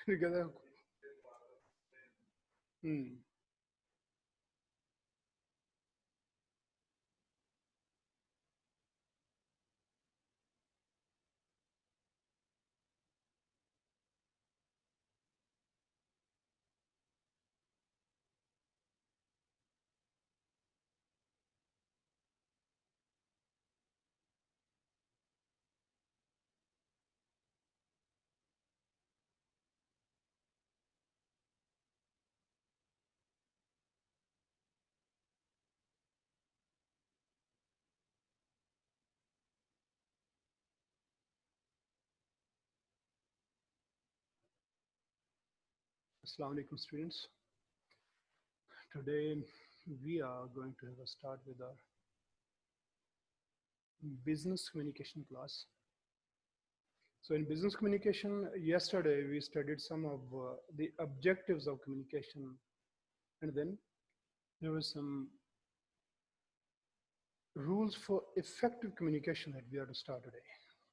Together. Assalamu alaikum students. Today we are going to have a start with our business communication class. So in business communication, yesterday we studied some of the objectives of communication, and then there was some rules for effective communication that we are to start today.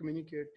communicate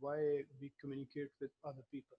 why we communicate with other people.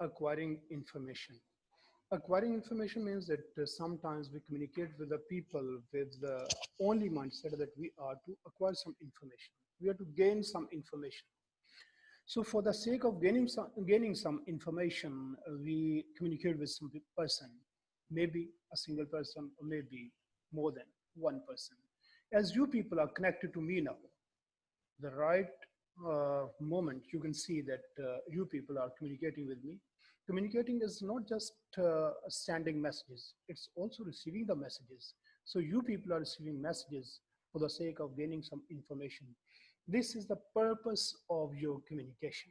Acquiring information. Acquiring information means that sometimes we communicate with the people with the only mindset that we are to acquire some information. We are to gain some information. So for the sake of gaining some information, we communicate with some person, maybe a single person or maybe more than one person. As you people are connected to me now, the right moment you can see that you people are communicating with me. Communicating is not just sending messages, it's also receiving the messages. So you people are receiving messages for the sake of gaining some information. This is the purpose of your communication.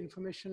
information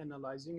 analyzing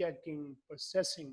checking, processing.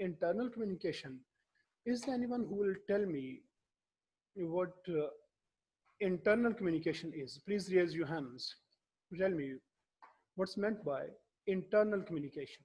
Internal communication. Is there anyone who will tell me what internal communication is? Please raise your hands. Tell me what's meant by internal communication.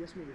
Yes, maybe.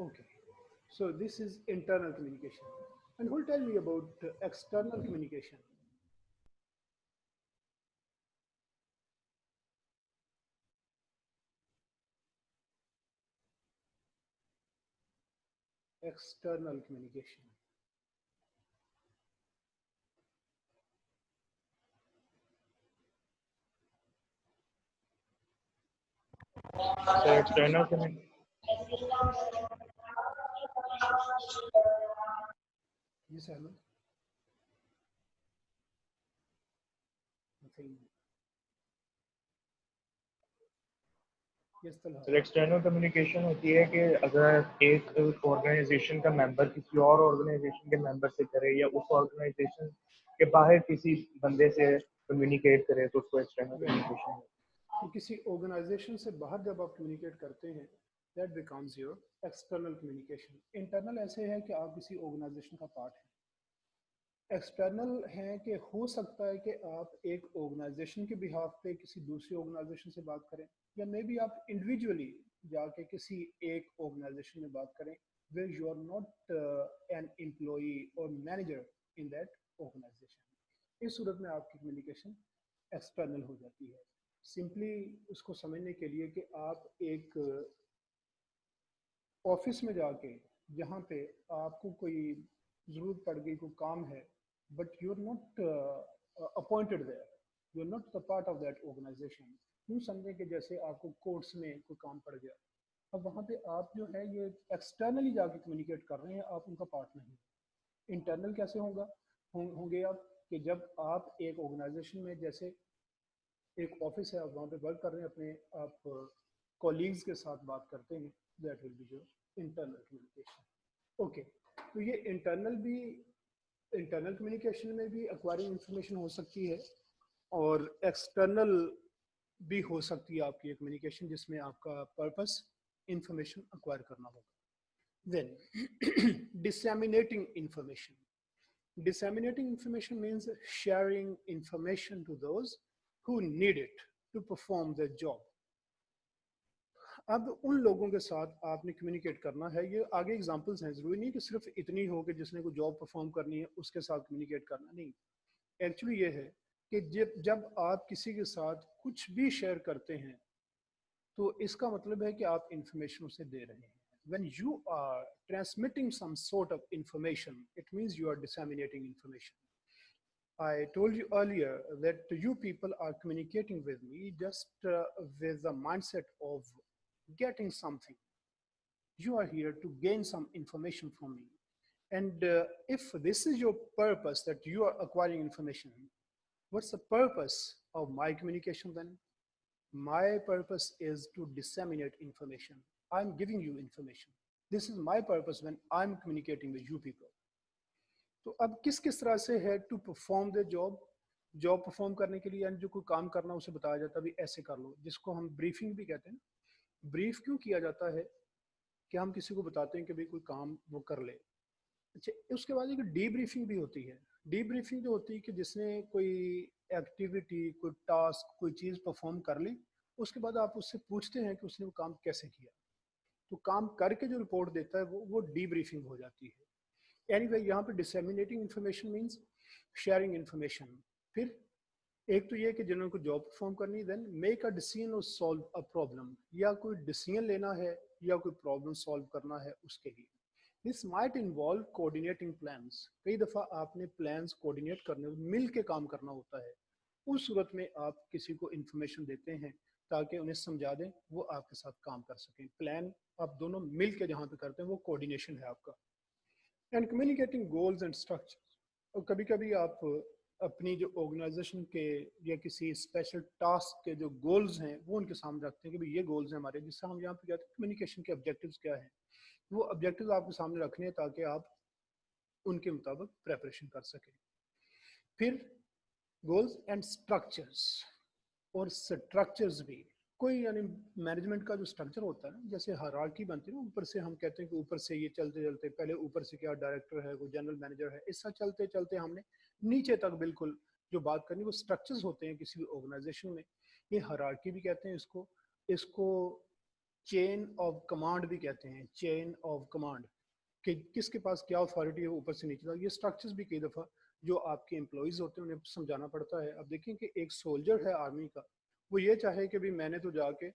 Okay, so this is internal communication. And who will tell me about external communication? external communication. So external communication. Yes, Ahmed. Nothing. Yes, Talha. Sir external communication ہوتی ہے کہ اگر ایک organization کا ممبر کسی اور organization کے ممبر سے کرے یا اس آرگنائزیشن کے باہر کسی بندے سے کمیونیکیٹ کرے تو اس کو ایکسٹرنل کمیونیکیشن تو کسی آرگنائزیشن سے باہر جب آپ کمیونیکیٹ کرتے ہیں that becomes your external communication. Internal ایسے ہے کہ آپ کسی آرگنائزیشن کا پارٹ ہیں. ایکسٹرنل ہے کہ ہو سکتا ہے کہ آپ ایک آرگنائزیشن کے بہاف پہ کسی دوسری آرگنائزیشن سے بات کریں یا مے بی آپ انڈیویجولی جا کے کسی ایک آرگنائزیشن میں بات کریں where you are not an employee or manager in that organization. اس صورت میں آپ کی کمیونیکیشن ایکسٹرنل ہو جاتی ہے. سمپلی اس کو سمجھنے کے لیے کہ آپ ایک آفس میں جا کے جہاں پہ آپ کو کوئی ضرورت پڑ گئی کوئی کام ہے but you are not appointed there, you are not the part of that organization. یوں سمجھیں کہ جیسے آپ کو کورٹس میں کوئی کام پڑ گیا, اب وہاں پہ آپ جو ہے یہ ایکسٹرنلی جا کے کمیونیکیٹ کر رہے ہیں, آپ ان کا پارٹ نہیں. انٹرنل کیسے ہوگا ہوں گے آپ کہ جب آپ ایک آرگنائزیشن میں جیسے ایک آفس ہے آپ وہاں پہ ورک کر رہے ہیں اپنے آپ کولیگز کے ساتھ بات کرتے ہیں, that will be your internal communication. Okay, تو یہ انٹرنل کمیونیکیشن میں بھی ایکوائرنگ انفارمیشن ہو سکتی ہے اور ایکسٹرنل بھی ہو سکتی ہے آپ کی کمیونیکیشن جس میں آپ کا پرپس انفارمیشن ایکوائر کرنا ہوگا. دین disseminating information. Disseminating information means sharing information to those who need it to perform their job. اب ان لوگوں کے ساتھ آپ نے کمیونیکیٹ کرنا ہے, یہ آگے اگزامپلس ہیں, ضروری نہیں کہ صرف اتنی ہو کہ جس نے کوئی جاب پرفارم کرنی ہے اس کے ساتھ کمیونیکیٹ کرنا, نہیں. ایکچولی یہ ہے کہ جب آپ کسی کے ساتھ کچھ بھی شیئر کرتے ہیں تو اس کا مطلب ہے کہ آپ انفارمیشن اسے دے رہے ہیں. When you are transmitting some sort of information, it means you are disseminating information. I told you earlier that you people are communicating with me just with the mindset of getting something. You are here to gain some information from me. And if this is your purpose, that you are acquiring information, what's the purpose of my communication then? My purpose is to disseminate information. I'm giving you information. This is my purpose when I'm communicating with you people. تو اب کس طرح سے ہے to perform the job perform کرنے کے لیے, یعنی جو کوئی کام کرنا اسے بتایا جاتا ہے بھی ایسے کر لو, جس کو ہم بریفنگ بھی کہتے ہیں. بریف کیوں کیا جاتا ہے کہ ہم کسی کو بتاتے ہیں کہ بھائی کوئی کام وہ کر لے. اچھا, اس کے بعد ایک ڈی بریفنگ بھی ہوتی ہے. ڈی بریفنگ جو ہوتی ہے کہ جس نے کوئی ایکٹیویٹی کوئی ٹاسک کوئی چیز پرفارم کر لی, اس کے بعد آپ اس سے پوچھتے ہیں کہ اس نے وہ کام کیسے کیا, تو کام کر کے جو رپورٹ دیتا ہے وہ ڈی بریفنگ ہو جاتی ہے. اینی وے یہاں پہ ڈسیمینیٹنگ انفارمیشن مینس شیئرنگ انفارمیشن. پھر ایک تو یہ کہ جنہوں کو جاب پرفارم کرنی, دین میک اے ڈیسیژن اور سالو اے پرابلم, یا کوئی ڈیسیژن لینا ہے یا کوئی پرابلم سالو کرنا ہے اس کے لیے. This might involve coordinating plans. کئی دفعہ آپ نے پلانس کوآرڈینیٹ کرنے, مل کے کام کرنا ہوتا ہے. اس صورت میں آپ کسی کو انفارمیشن دیتے ہیں تاکہ انہیں سمجھا دیں, وہ آپ کے ساتھ کام کر سکیں. پلان آپ دونوں مل کے جہاں پہ کرتے ہیں وہ کوآرڈینیشن ہے آپ کا. And communicating goals and structure. اور کبھی کبھی آپ اپنی جو آرگنائزیشن کے یا کسی اسپیشل ٹاسک کے جو گولز ہیں وہ ان کے سامنے رکھتے ہیں کہ بھائی یہ گولز ہیں ہمارے, جس سے ہم یہاں پہ کہتے ہیں کمیونیکیشن کے آبجیکٹیوز کیا ہیں. وہ آبجیکٹیوز آپ کے سامنے رکھنے ہیں تاکہ آپ ان کے مطابق پریپریشن کر سکیں. پھر گولز اینڈ اسٹرکچرز. اور اسٹرکچرز بھی کوئی, یعنی مینجمنٹ کا جو اسٹرکچر ہوتا ہے نا, جیسے ہائرارکی بنتی ہے نا, اوپر سے ہم کہتے ہیں کہ اوپر سے یہ چلتے چلتے پہلے اوپر سے کیا ڈائریکٹر ہے, کوئی جنرل مینیجر ہے, اس طرح چلتے چلتے ہم نے نیچے تک بالکل جو بات کرنی, وہ اسٹرکچرز ہوتے ہیں کسی بھی آرگنائزیشن میں. یہ ہائرارکی بھی کہتے ہیں اس کو چین آف کمانڈ بھی کہتے ہیں. چین آف کمانڈ کہ کس کے پاس کیا اتھارٹی ہے اوپر سے نیچے تک. یہ اسٹرکچرز بھی کئی دفعہ جو آپ کے امپلائیز ہوتے ہیں انہیں سمجھانا پڑتا ہے. اب دیکھیں کہ ایک سولجر ہے آرمی کا, وہ یہ چاہے کہ بھی میں نے تو جا کے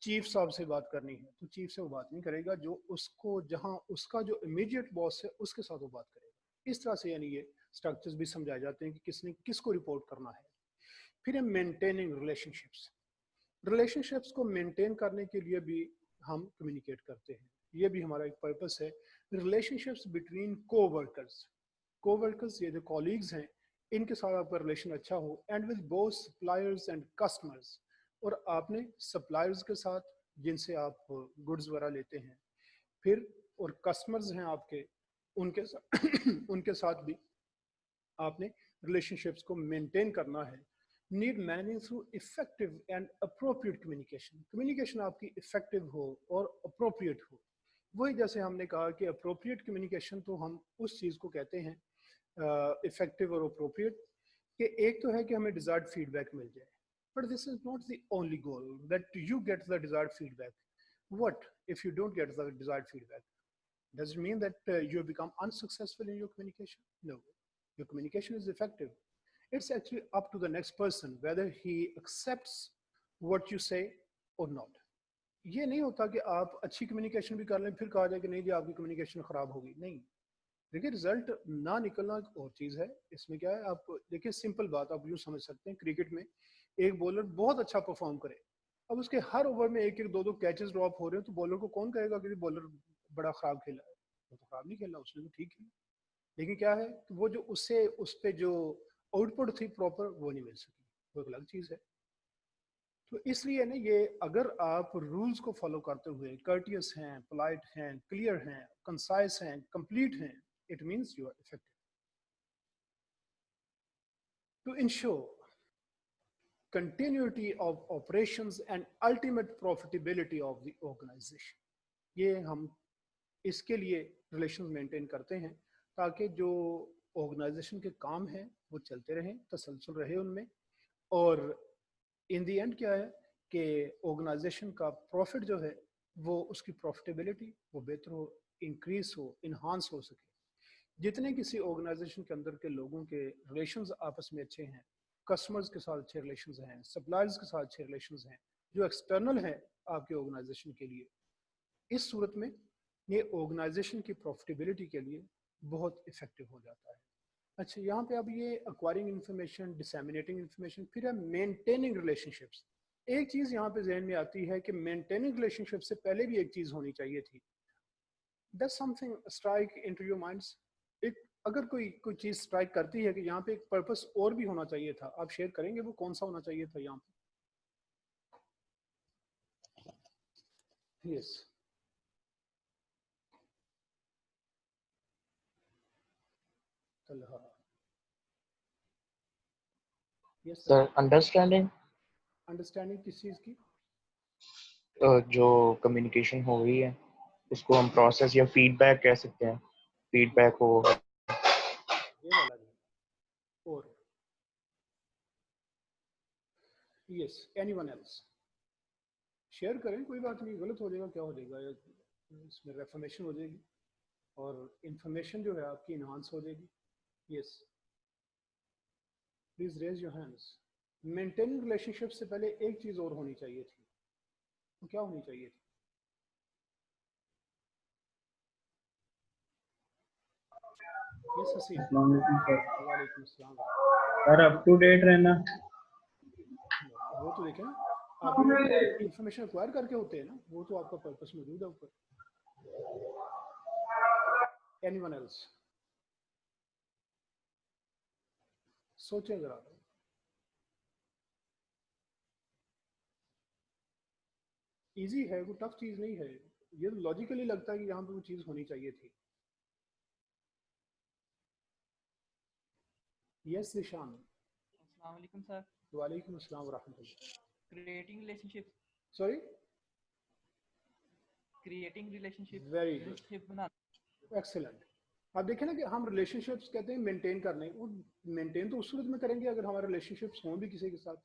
چیف صاحب سے بات کرنی ہے تو چیف سے وہ بات نہیں کرے گا، جو اس کو جہاں اس کا جو امیڈیٹ باس ہے اس کے ساتھ وہ بات کرے گا. اس طرح سے یعنی یہ اسٹرکچرز بھی سمجھائے جاتے ہیں کہ کس نے کس کو رپورٹ کرنا ہے. پھر ہے مینٹیننگ ریلیشن شپس کو مینٹین کرنے کے لیے بھی ہم کمیونیکیٹ کرتے ہیں. یہ بھی ہمارا ایک پرپس ہے. ریلیشن شپس بٹوین کو ورکرز یہ جو کولیگز ہیں ان کے ساتھ آپ کا ریلیشن اچھا ہو، and with both suppliers and customers, اور آپ نے سپلائرز کے ساتھ جن سے آپ گڈز وغیرہ لیتے ہیں، پھر اور کسٹمرز ہیں آپ کے ان کے ساتھ ان کے ساتھ بھی آپ نے ریلیشن شپس کو مینٹین کرنا ہے. Need meaning through effective and appropriate communication آپ کی افیکٹو ہو اور اپروپریٹ ہو. وہی جیسے ہم نے کہا کہ اپروپریٹ کمیونیکیشن تو ہم اس چیز کو کہتے ہیں افیکٹو اور اپروپریٹ، کہ ایک تو ہے کہ ہمیں ڈیزائرڈ فیڈ بیک مل جائے، but this is not the only goal that you get the desired feedback. What if you don't get the desired feedback? Does it mean that you have become unsuccessful in your communication? No. Your communication is effective. It's actually up to the next person whether he accepts what you say or not. یہ نہیں ہوتا کہ آپ اچھی communication بھی کر لیں پھر کہا جائے کہ نہیں جی آپ کی کمیونیکیشن خراب ہوگی. نہیں، دیکھیں رزلٹ نہ نکلنا ایک اور چیز ہے. اس میں کیا ہے، آپ دیکھیں سمپل بات آپ یوں سمجھ سکتے ہیں، کرکٹ میں ایک بولر بہت اچھا پرفارم کرے، اب اس کے ہر اوور میں ایک ایک دو کیچز ڈراپ ہو رہے ہیں، تو بولر کو کون کہے گا کہ بولر بڑا خراب کھیلا ہے؟ وہ تو خراب نہیں کھیلا، اس نے تو ٹھیک کھیلا. لیکن کیا ہے کہ وہ جو اس پہ جو آؤٹ پٹ تھی پراپر وہ نہیں مل سکی، وہ ایک الگ چیز ہے. تو اس لیے نا یہ اگر آپ رولز کو فالو کرتے ہوئے کرٹیس ہیں، پولائٹ ہیں، کلیئر ہیں، کنسائز ہیں، کمپلیٹ ہیں، it means you are effective. To ensure continuity of operations and ultimate profitability of the organization. یہ ہم اس کے لیے ریلیشنز مینٹین کرتے ہیں تاکہ جو آرگنائزیشن کے کام ہیں وہ چلتے رہیں، تسلسل رہے ان میں، اور ان دی اینڈ کیا ہے کہ آرگنائزیشن کا پروفٹ جو ہے وہ اس کی پروفٹیبلٹی وہ بہتر ہو، انکریز ہو، انہانس ہو سکے. جتنے کسی آرگنائزیشن کے اندر کے لوگوں کے ریلیشنز آپس میں اچھے ہیں، کسٹمرز کے ساتھ اچھے ریلیشنز ہیں، سپلائرز کے ساتھ اچھے ریلیشنز ہیں جو ایکسٹرنل ہے آپ کے آرگنائزیشن کے لیے، اس صورت میں یہ آرگنائزیشن کی پروفٹیبلٹی کے لیے بہت افیکٹو ہو جاتا ہے. اچھا یہاں پہ اب یہ ایکوائرنگ انفارمیشن، ڈسیمینیٹنگ انفارمیشن، پھر ہے مینٹیننگ ریلیشن شپس. ایک چیز یہاں پہ ذہن میں آتی ہے کہ مینٹیننگ ریلیشن شپ سے پہلے بھی ایک چیز ہونی چاہیے تھی. Does some thing strike into your minds? اگر کوئی چیز اسٹرائک کرتی ہے کہ یہاں پہ ایک پرپس اور بھی ہونا چاہیے تھا، آپ شیئر کریں گے وہ کون سا ہونا چاہیے تھا یہاں پہ؟ یس سر انڈرسٹینڈنگ کس چیز کی؟ جو کمیونیکیشن ہو رہی ہے اس کو ہم پروسیس یا فیڈ بیک کہہ سکتے ہیں. فیڈ بیک ہو یہ والا بھی. اور یس اینی ون ایلس شیئر کریں، کوئی بات نہیں، غلط ہو جائے گا کیا ہو جائے گا، اس میں ریفرمیشن ہو جائے گی اور انفارمیشن جو ہے آپ کی انہانس ہو جائے گی. Yes please raise your hands. Maintaining relationship سے پہلے ایک چیز اور ہونی چاہیے تھی، وہ کیا ہونی چاہیے تھی؟ یس حسین. السلام علیکم سر. وعلیکم السلام. سر اپ ٹو ڈیٹ رہنا. وہ تو دیکھیں نا آپ انفارمیشن ایکوائر کر کے ہوتے ہیں نا، وہ تو آپ کا پرپس موجود ہے اوپر. اینی ون ایلس سوچیں ذرا. ایزی ہے، کوئی ٹف چیز نہیں ہے، یہ لاجیکلی لگتا ہے کہ یہاں پہ وہ چیز ہونی چاہیے تھی. یس ذیشان. السلام علیکم سر. وعلیکم السلام ورحمۃ اللہ. Creating relationship. Sorry creating relationship. Very good, excellent. آپ دیکھیں نا کہ ہم ریلیشن شپس کہتے ہیں مینٹین کرنے، وہ مینٹین تو اس صورت میں کریں گے اگر ہمارے ریلیشن شپس ہوں بھی کسی کے ساتھ.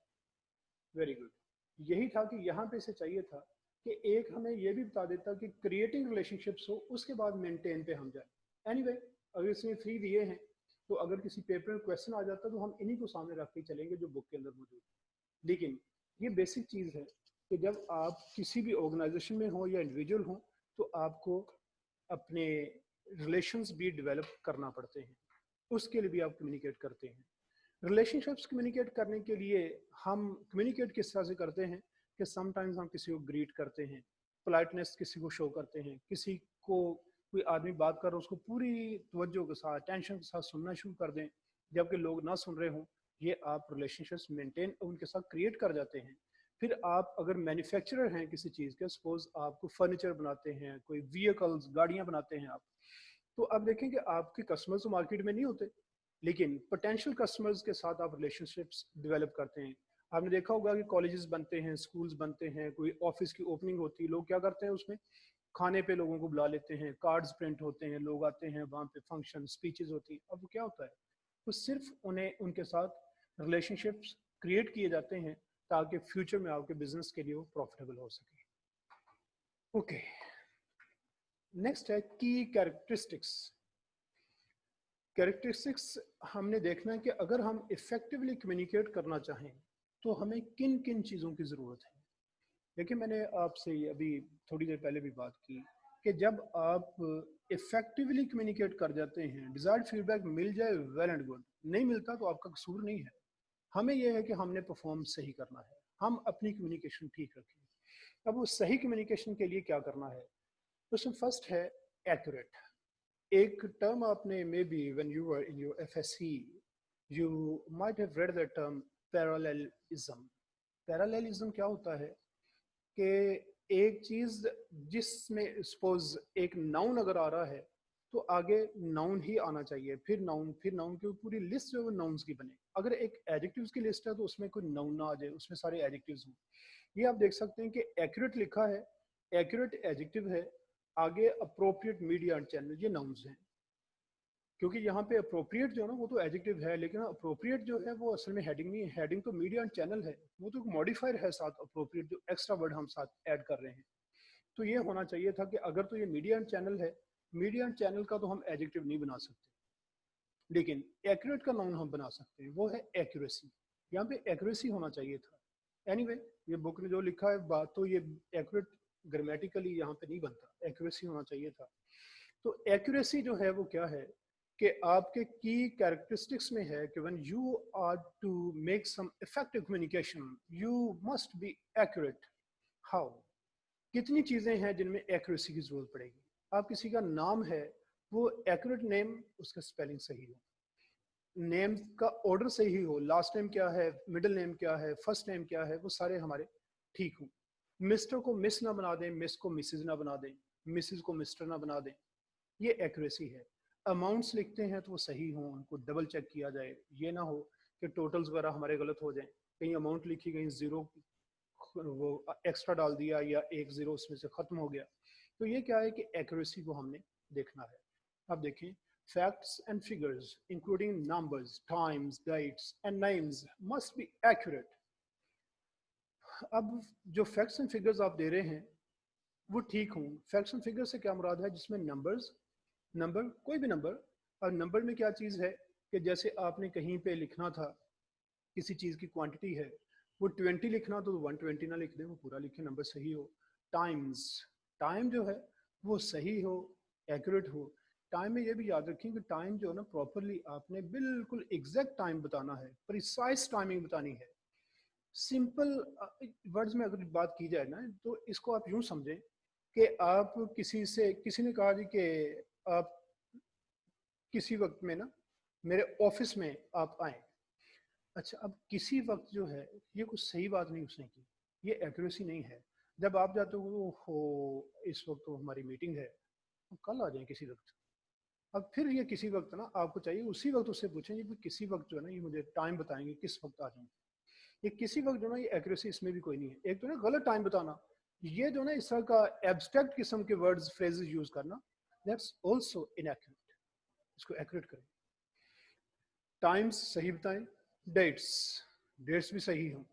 Very good. یہی تھا کہ یہاں پہ اسے چاہیے تھا کہ ایک ہمیں یہ بھی بتا دیتا کہ کریٹنگ ریلیشن شپس ہو، اس کے بعد مینٹین پہ ہم جائیں. اینی وے اگر اس نے 3 دیے ہیں تو اگر کسی پیپر میں کویشچن آ جاتا تو ہم انہی کو سامنے رکھ کے چلیں گے جو بک کے اندر موجود ہے. لیکن یہ بیسک چیز ہے کہ جب آپ کسی بھی آرگنائزیشن میں ہوں یا انڈیویجول ہوں تو آپ کو اپنے ریلیشنز بھی ڈیولپ کرنا پڑتے ہیں، اس کے لیے بھی آپ کمیونیکیٹ کرتے ہیں۔ ریلیشن شپس کمیونیکیٹ کرنے کے لیے ہم کمیونیکیٹ کس طرح سے کرتے ہیں کہ سم ٹائمز ہم کسی کو گریٹ کرتے ہیں، پولائٹنس کسی کو شو کرتے ہیں، کسی کو کوئی آدمی بات کر رہا ہے اس کو پوری توجہ کے ساتھ ٹینشن کے ساتھ سننا شروع کر دیں جبکہ لوگ نہ سن رہے ہوں، یہ آپ ریلیشن شپس مینٹین ان کے ساتھ کریٹ کر جاتے ہیں۔ پھر آپ اگر مینوفیکچرر ہیں کسی چیز کے، سپوز آپ کو فرنیچر بناتے ہیں، کوئی ویکلز گاڑیاں بناتے ہیں آپ، تو آپ دیکھیں کہ آپ کے کسٹمرز تو مارکیٹ میں نہیں ہوتے، لیکن پوٹینشیل کسٹمرز کے ساتھ آپ ریلیشن شپس ڈیولپ کرتے ہیں۔ آپ نے دیکھا ہوگا کہ کالجز بنتے ہیں، سکولز بنتے ہیں، کوئی آفس کی اوپننگ ہوتی ہے، لوگ کیا کرتے ہیں اس میں کھانے پہ لوگوں کو بلا لیتے ہیں، کارڈز پرنٹ ہوتے ہیں، لوگ آتے ہیں وہاں پہ، فنکشن اسپیچز ہوتی ہیں۔ اب کیا ہوتا ہے، تو صرف انہیں ان کے ساتھ ریلیشن شپس کریٹ کیے جاتے ہیں تاکہ فیوچر میں آپ کے بزنس کے لیے وہ پروفیٹیبل ہو سکے۔ اوکے، نیکسٹ ہے کی کیریکٹرسٹکس۔ کیریکٹرسٹکس ہم نے دیکھنا ہے کہ اگر ہم افیکٹولی کمیونیکیٹ کرنا چاہیں تو ہمیں کن کن چیزوں کی ضرورت ہے۔ دیکھیں میں نے آپ سے ابھی تھوڑی دیر پہلے بھی بات کی کہ جب آپ افیکٹولی کمیونیکیٹ کر جاتے ہیں، ڈیزائرڈ فیڈ بیک مل جائے ویل اینڈ گڈ، نہیں ملتا تو آپ کا قصور نہیں ہے، ہمیں یہ ہے کہ ہم نے پرفارم صحیح کرنا ہے، ہم اپنی کمیونیکیشن ٹھیک رکھیں۔ اب وہ صحیح کمیونیکیشن کے لیے کیا کرنا ہے، اس میں فرسٹ ہے ایکوریٹ۔ ایک ٹرم آپ نے maybe when you were in your FSC you might have read the term parallelism۔ parallelism کیا ہوتا ہے کہ ایک چیز جس میں سپوز ایک ناؤن اگر آ رہا ہے تو آگے ناؤن ہی آنا چاہیے، پھر ناؤن کی پوری لسٹ جو ہے وہ ناؤنز کی بنے۔ اگر ایک ایڈجیکٹیوز کی لسٹ ہے تو اس میں کوئی ناؤن نہ آ جائے، اس میں سارے ایڈجیکٹیوز ہوں۔ یہ آپ دیکھ سکتے ہیں کہ ایکوریٹ لکھا ہے، ایکوریٹ ایڈجیکٹیو ہے، آگے اپروپریٹ میڈیا اینڈ چینل، یہ ناؤنز ہیں۔ کیونکہ یہاں پہ اپروپریٹ جو ہے نا وہ تو ایڈجیکٹیو ہے، لیکن اپروپریٹ جو ہے وہ اصل میں ہیڈنگ نہیں ہے، ہیڈنگ تو میڈیا اینڈ چینل ہے، وہ تو ماڈیفائر ہے ساتھ اپروپریٹ، جو ایکسٹرا ورڈ ہم ساتھ ایڈ کر رہے ہیں۔ تو یہ ہونا چاہیے تھا کہ اگر تو یہ میڈیا اینڈ چینل ہے، میڈیا اینڈ چینل کا تو ہم ایڈجیکٹیو نہیں بنا سکتے، لیکن ایکوریٹ کا ناؤن ہم بنا سکتے ہیں، وہ ہے ایکوریسی۔ یہاں پہ ایکوریسی ہونا چاہیے تھا۔ اینی وے یہ بک نے جو لکھا ہے بات تو یہ ایکوریٹ گرامیٹیکلی یہاں پہ نہیں بنتا، ایکوریسی ہونا چاہیے تھا۔ تو ایکوریسی جو ہے وہ کیا ہے کہ آپ کے کی کیریکٹرسٹکس میں ہے کہ when you are to make some effective communication you must be accurate۔ how؟ کتنی چیزیں ہیں جن میں ایکوریسی کی ضرورت پڑے گی۔ آپ کسی کا نام ہے، وہ ایکوریٹ نیم، اس کا اسپیلنگ صحیح ہو، نیم کا آرڈر صحیح ہو، لاسٹ نیم کیا ہے، مڈل نیم کیا ہے، فرسٹ نیم کیا ہے، وہ سارے ہمارے ٹھیک ہوں۔ مسٹر کو مس نہ بنا دیں، مس کو مسز نہ بنا دیں، مسز کو مسٹر نہ بنا دیں، یہ ایکوریسی ہے۔ اماؤنٹس لکھتے ہیں تو وہ صحیح ہوں، ان کو ڈبل چیک کیا جائے، یہ نہ ہو کہ ٹوٹلز وغیرہ ہمارے غلط ہو جائیں، کہیں اماؤنٹ لکھی کہیں زیرو وہ ایکسٹرا ڈال دیا یا ایک زیرو اس میں سے ختم ہو گیا۔ تو یہ کیا ہے کہ ایکوریسی کو ہم نے دیکھنا ہے۔ اب دیکھیں facts and figures including numbers, times, dates and names must be accurate۔ اب جو فیکٹس اینڈ فگرز آپ دے رہے ہیں وہ ٹھیک ہوں۔ فیکٹس اینڈ فگر سے کیا مراد ہے، جس میں نمبر کوئی بھی نمبر، اور نمبر میں کیا چیز ہے کہ جیسے آپ نے کہیں پہ لکھنا تھا کسی چیز کی کوانٹٹی ہے، وہ 20 لکھنا تو 120 نہ لکھ دیں، وہ پورا لکھیں، نمبر صحیح ہو۔ ٹائم جو ہے وہ صحیح ہو، ایکوریٹ ہو۔ ٹائم میں یہ بھی یاد رکھیں کہ ٹائم جو ہے نا پراپرلی آپ نے بالکل ایگزیکٹ ٹائم بتانا ہے، پریسائز ٹائمنگ بتانی ہے۔ سمپل ورڈز میں اگر بات کی جائے نا تو اس کو آپ یوں سمجھیں کہ آپ کسی نے کہا جی کہ آپ کسی وقت میں نا میرے آفس میں آپ آئیں۔ اچھا اب کسی وقت جو ہے یہ کچھ صحیح بات نہیں اس نے کی، یہ ایکوریسی نہیں ہے۔ جب آپ جاتے ہو اس وقت تو ہماری میٹنگ ہے، کل آ جائیں کسی وقت۔ اب پھر یہ کسی وقت نا آپ کو چاہیے اسی وقت اس سے پوچھیں جی کسی وقت جو ہے نا یہ مجھے ٹائم بتائیں گے کس وقت آ جاؤں۔ یہ کسی وقت جو ہے نا یہ ایکوریسی اس میں بھی کوئی نہیں ہے۔ ایک تو نا غلط ٹائم بتانا، یہ جو نا اس طرح کا ایبسٹریکٹ قسم کے ورڈز فریزز یوز کرنا، دیٹس آلسو انیکوریٹ، اس کو ایکوریٹ کریں۔ ٹائمز صحیح بتائیں، ڈیٹس بھی صحیح ہوں۔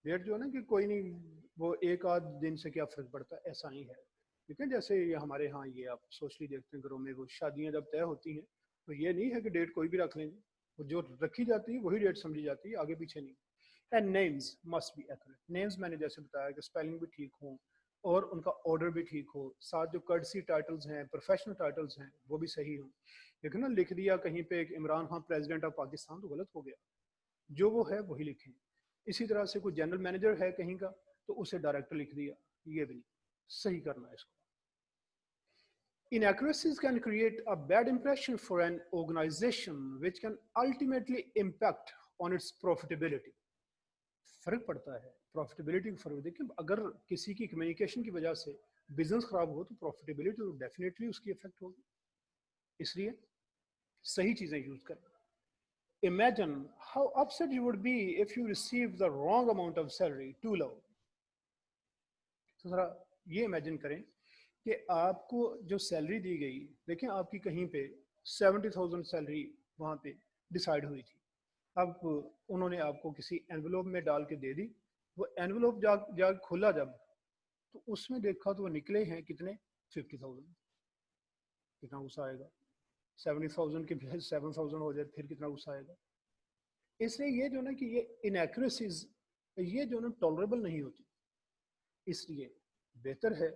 ڈیٹ جو ہے نا کہ کوئی نہیں وہ ایک آدھ دن سے کیا فرق پڑتا ہے، ایسا نہیں ہے۔ لیکن جیسے یہ ہمارے ہاں یہ آپ سوچلی دیکھتے ہیں گھروں میں وہ شادیاں جب طے ہوتی ہیں تو یہ نہیں ہے کہ ڈیٹ کوئی بھی رکھ لیں گے، وہ جو رکھی جاتی ہے وہی ڈیٹ سمجھی جاتی ہے، آگے پیچھے نہیں۔ And names must be accurate. Names میں نے جیسے بتایا کہ اسپیلنگ بھی ٹھیک ہوں اور ان کا آرڈر بھی ٹھیک ہو, ساتھ جو کرٹسی ٹائٹلز ہیں, پروفیشنل ٹائٹلز ہیں, وہ بھی صحیح ہوں. لیکن نا لکھ دیا کہیں پہ ایک عمران خان پریزیڈنٹ آف پاکستان, تو غلط ہو گیا. جو وہ ہے وہی لکھیں. اسی طرح سے کوئی جنرل مینیجر ہے کہیں کا تو اسے ڈائریکٹر لکھ دیا, یہ بھی نہیں, صحیح کرنا ہے اس کو. Inaccuracies can create a bad impression for an organization which can ultimately impact on its profitability. فرق پڑتا ہے پروفیٹیبلٹی کو فرق. دیکھیں اگر کسی کی کمیونیکیشن کی وجہ سے بزنس خراب ہو تو پروفیٹیبلٹی تو ڈیفینیٹلی اس کی افیکٹ ہوگی. اس لیے صحیح چیزیں یوز کریں. Imagine how upset you would be if you received the wrong amount of salary too low. تو ذرا یہ امیجن کریں کہ آپ کو جو سیلری دی گئی, دیکھیں آپ کی کہیں پہ 70,000 سیلری وہاں پہ ڈیسائیڈ ہوئی تھی. اب انہوں نے آپ کو کسی انویلوپ میں ڈال کے دے دی. وہ انویلوپ جا کھولا جب, تو اس میں دیکھا تو وہ نکلے ہیں کتنے, 50,000. کتنا غصہ آئے گا. 70,000 کے 7,000 ہو جائے پھر کتنا غصہ آئے گا. اس لیے یہ جو نا کہ یہ انیکوریسیز یہ جو نا ٹالریبل نہیں ہوتی. اس لیے بہتر ہے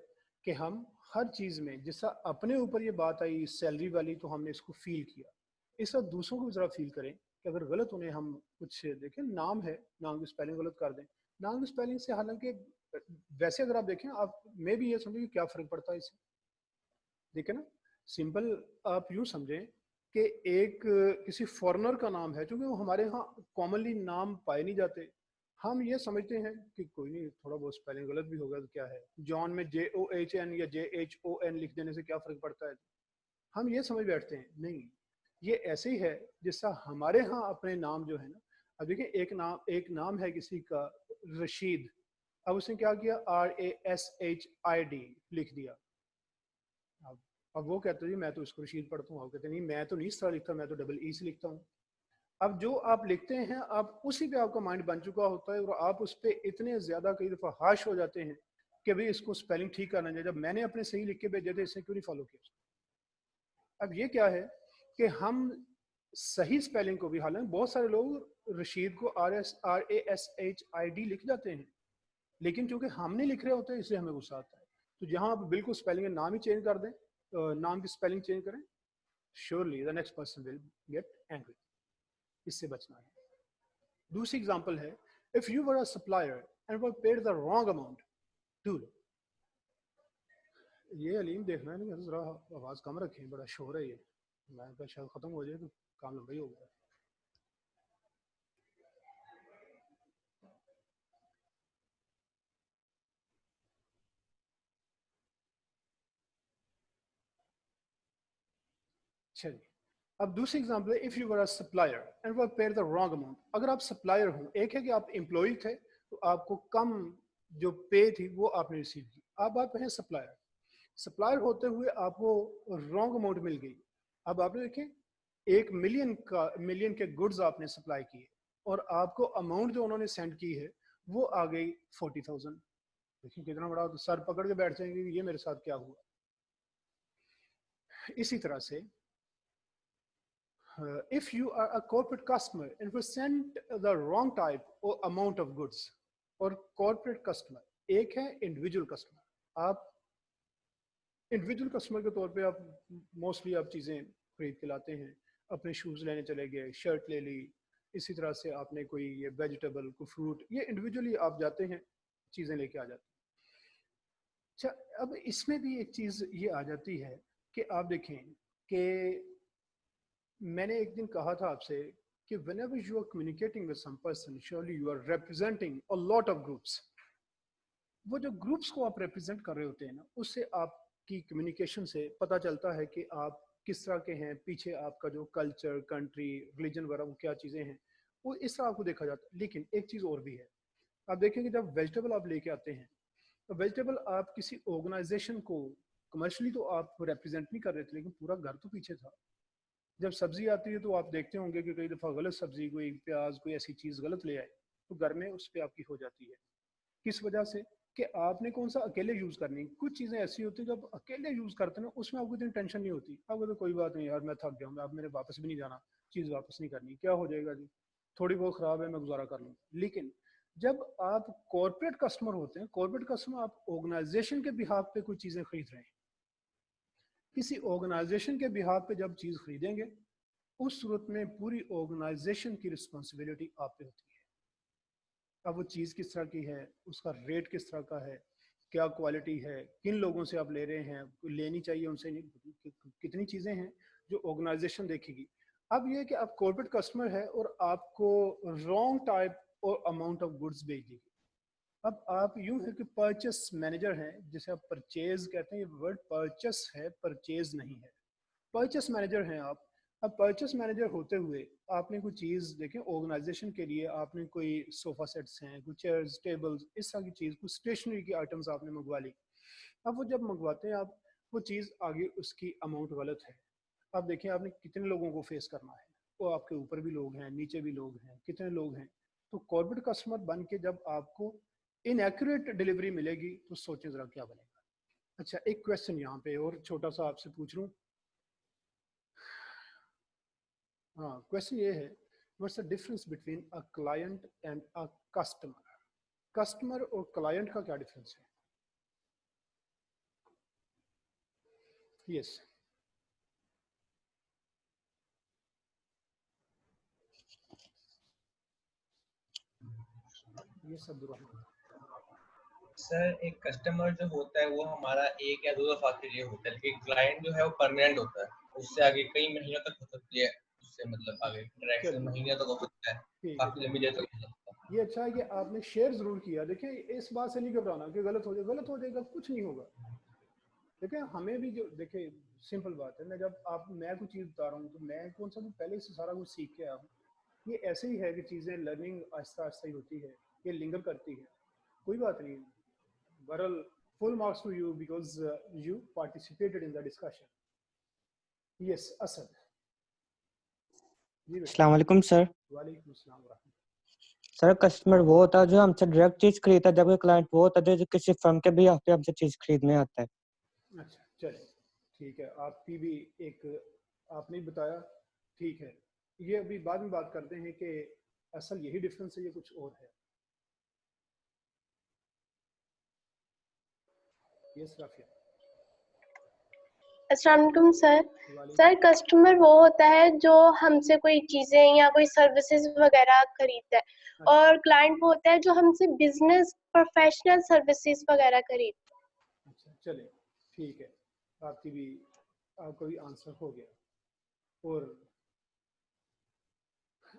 کہ ہم ہر چیز میں, جیسا اپنے اوپر یہ بات آئی سیلری والی تو ہم نے اس کو فیل کیا, اس طرح دوسروں کو بھی ذرا فیل کریں کہ اگر غلط انہیں ہم کچھ دیکھیں, نام ہے, نام کی اسپیلنگ غلط کر دیں. نام کی اسپیلنگ سے حالانکہ ویسے اگر آپ دیکھیں آپ میں بھی یہ سمجھیں کہ کیا فرق پڑتا ہے اس سے. دیکھیں نا سمپل آپ یوں سمجھیں کہ ایک کسی فورنر کا نام ہے, چونکہ وہ ہمارے ہاں کامنلی نام پائے نہیں جاتے, ہم یہ سمجھتے ہیں کہ کوئی نہیں تھوڑا بہت اسپیلنگ غلط بھی ہوگا تو کیا ہے, جان میں JOHN یا JHON لکھ دینے سے کیا فرق پڑتا ہے. ہم یہ سمجھ بیٹھتے ہیں. نہیں, یہ ایسے ہی ہے جس طرح ہمارے ہاں اپنے نام جو ہے نا, اب دیکھیں ایک نام ہے کسی کا رشید, اب اس نے کیا کیا RASHID لکھ دیا. اب وہ کہتے ہیں میں تو اس کو رشید پڑھتا ہوں, آپ کہتے ہیں نہیں میں تو نہیں اس طرح لکھتا, میں تو ڈبل ای سے لکھتا ہوں. اب جو آپ لکھتے ہیں آپ اسی پہ آپ کا مائنڈ بن چکا ہوتا ہے, اور آپ اس پہ اتنے زیادہ کئی دفعہ ہارش ہو جاتے ہیں کہ بھائی اس کو اسپیلنگ ٹھیک کرنا چاہیے. جب میں نے اپنے صحیح لکھ کے بھیجے تھے, اس نے کیوں نہیں فالو کیا. اب یہ کیا ہے کہ ہم صحیح اسپیلنگ کو بھی, حالانکہ بہت سارے لوگ رشید کو RASHID لکھ جاتے ہیں, لیکن چونکہ ہم نہیں لکھ رہے ہوتے اس لیے ہمیں غصہ آتا ہے. تو جہاں آپ بالکل اسپیلنگ نام ہی چینج کر دیں, نام کی اسپیلنگ چینج کریں, surely the next person will get angry. اس سے بچنا ہے. دوسری اگزامپل ہے, if you were a supplier and were paid the wrong amount too low. یہ علیم دیکھنا ہے نا, ذرا آواز کم رکھیں, بڑا شور ہے یہ, میں کہا شاید ختم ہو جائے تو کام لمبا ہی ہو گیا. چلیے اب دوسری ایگزامپل ہے, if you were a supplier and were paid the wrong amount. اگر آپ سپلائر ہوں, ایک ہے کہ آپ امپلائی تھے تو آپ کو کم جو پے تھی وہ آپ نے ریسیو کی, آپ ہیں سپلائر. سپلائر ہوتے ہوئے آپ کو رانگ اماؤنٹ مل گئی. اب آپ نے دیکھیں 1 ملین کے گڈز آپ نے سپلائی کیے, اور آپ کو اماؤنٹ جو انہوں نے سینڈ کی ہے وہ آ گئی 40,000. دیکھیں کتنا بڑا, سر پکڑ کے بیٹھ جائیں گے یہ میرے ساتھ کیا ہوا. اسی طرح سے if you are a corporate customer and were sent the wrong type or amount of goods, اور corporate customer ایک ہے individual customer. آپ انڈیویجول کسٹمر کے طور پہ آپ موسٹلی آپ چیزیں خرید کے لاتے ہیں, اپنے شوز لینے چلے گئے, شرٹ لے لی, اسی طرح سے آپ نے کوئی یہ ویجیٹیبل, کوئی فروٹ, یہ انڈیویجولی آپ جاتے ہیں چیزیں لے کے آ جاتے ہیں. اچھا اب اس میں بھی ایک چیز یہ آ جاتی ہے کہ آپ دیکھیں کہ میں نے ایک دن کہا تھا آپ سے کہ whenever you are communicating with some person, surely you are representing a lot of groups. وہ جو گروپس کو آپ ریپرزینٹ کر رہے ہوتے ہیں نا, اس سے آپ کی کمیونیکیشن سے پتہ چلتا ہے کہ آپ کس طرح کے ہیں, پیچھے آپ کا جو کلچر, کنٹری, ریلیجن وغیرہ وہ کیا چیزیں ہیں, وہ اس طرح آپ کو دیکھا جاتا ہے. لیکن ایک چیز اور بھی ہے, آپ دیکھیں کہ جب ویجیٹیبل آپ لے کے آتے ہیں, تو ویجیٹیبل آپ کسی آرگنائزیشن کو کمرشلی تو آپ ریپرزینٹ نہیں کر رہے تھے, لیکن پورا گھر تو پیچھے تھا. جب سبزی آتی ہے تو آپ دیکھتے ہوں گے کہ کئی دفعہ غلط سبزی, کوئی پیاز, کوئی ایسی چیز غلط لے آئے تو گھر میں اس پہ آپ کی ہو جاتی ہے. کس وجہ سے کہ آپ نے کون سا اکیلے یوز کرنی. کچھ چیزیں ایسی ہوتی ہیں جو آپ اکیلے یوز کرتے ہیں, اس میں آپ کو اتنی ٹینشن نہیں ہوتی. آپ کو تو کوئی بات نہیں یار, میں تھک گیا ہوں, اب میرے واپس بھی نہیں جانا, چیز واپس نہیں کرنی, کیا ہو جائے گا جی, تھوڑی بہت خراب ہے میں گزارا کر لوں. لیکن جب آپ کارپوریٹ کسٹمر ہوتے ہیں, کارپوریٹ کسٹمر آپ آرگنائزیشن کے بہاف پہ کوئی چیزیں خرید رہے ہیں, کسی آرگنائزیشن کے بہاف پہ جب چیز خریدیں گے اس صورت میں پوری آرگنائزیشن کی رسپانسبلٹی آپ پہ ہوتی ہے. اب وہ چیز کس طرح کی ہے, اس کا ریٹ کس طرح کا ہے, کیا کوالٹی ہے, کن لوگوں سے آپ لے رہے ہیں, لینی چاہیے ان سے, کتنی چیزیں ہیں جو آرگنائزیشن دیکھے گی. اب یہ کہ آپ کارپوریٹ کسٹمر ہے اور آپ کو رانگ ٹائپ اور اماؤنٹ آف گڈس بھیج دی گئی. اب آپ یوں ہے کہ پرچیس مینیجر ہیں, جسے آپ پرچیز کہتے ہیں, یہ ورڈ پرچیس ہے, پرچیز نہیں ہے. پرچیس مینیجر ہیں آپ. اب پرچیس مینیجر ہوتے ہوئے آپ نے کوئی چیز دیکھیں آرگنائزیشن کے لیے, آپ نے کوئی صوفہ سیٹس ہیں, کوئی چیئرز, ٹیبلز, اس طرح کی چیز, کوئی اسٹیشنری کی آئٹمز آپ نے منگوا لی. اب وہ جب منگواتے ہیں آپ, وہ چیز آگے اس کی اماؤنٹ غلط ہے. اب دیکھیں آپ نے کتنے لوگوں کو فیس کرنا ہے, وہ آپ کے اوپر بھی لوگ ہیں, نیچے بھی لوگ ہیں, کتنے لوگ ہیں. تو کارپوریٹ کسٹمر بن کے جب آپ کو انیکوریٹ ڈلیوری ملے گی تو سوچیں ذرا کیا بنے گا. اچھا ایک کویشچن یہاں پہ اور چھوٹا سا آپ سے پوچھ لوں. ہاں کویشچن یہ ہے, what's the difference between a client and a customer. Customer اور کلائنٹ کا کیا ڈفرنس ہے؟ یس یس عبدالرحمان. سر ایک کسٹمر جو ہوتا ہے وہ ہمارا ایک یا دو دفعہ کے لیے ہوتا ہے, لیکن کلائنٹ جو ہے وہ پرماننٹ ہوتا ہے, اس سے آگے کئی مہینوں تک ہو سکتی ہے, اس سے مطلب آگے انٹریکشن مہینے تک ہو سکتا ہے, ٹھیک کافی ہے. لمبی دیر تک ہو سکتا ہے. یہ اچھا ہے کہ آپ نے شیئر ضرور کیا. دیکھیں اس بات سے نہیں گھبرانا کہ غلط ہو جائے, غلط ہو جائے گا کچھ نہیں ہوگا. دیکھیں ہمیں بھی جو, دیکھیں سمپل بات ہے, میں جب میں کوئی چیز بتا رہا ہوں تو میں کون سا پہلے سے سارا کچھ سیکھ کے آیا ہوں. یہ ایسے ہی ہے کہ چیزیں لرننگ آہستہ آہستہ ہی ہوتی ہے, یہ لنگر کرتی ہے, کوئی بات نہیں. بہرحال full marks to you because you participated in the discussion. Yes Asad. جی بیٹا. السلام علیکم سر. وعلیکم السلام ورحمۃ. سر کسٹمر وہ ہوتا ہے جو ہم سے ڈائریکٹ چیز خریدتا ہے, جبکہ کلائنٹ وہ ہوتا ہے جو کسی فرم کے بھی ہم سے چیز خریدنے آتا ہے. اچھا چلے ٹھیک ہے, آپ کی بھی ایک آپ نے بتایا, ٹھیک ہے. یہ ابھی بعد میں بات کرتے ہیں کہ اصل یہی ڈفرینس ہے یا کچھ اور ہے. یس رافیہ. السلام علیکم سر. وعلیکم. سر کسٹمر وہ ہوتا ہے جو ہم سے کوئی چیزیں یا کوئی سروسز وغیرہ خریدتا ہے, اور کلائنٹ وہ ہوتا ہے جو ہم سے بزنس پروفیشنل سروسز وغیرہ خریدتا ہے. اچھا چلے ٹھیک ہے, آپ کی بھی آپ کا بھی آنسر ہو گیا. اور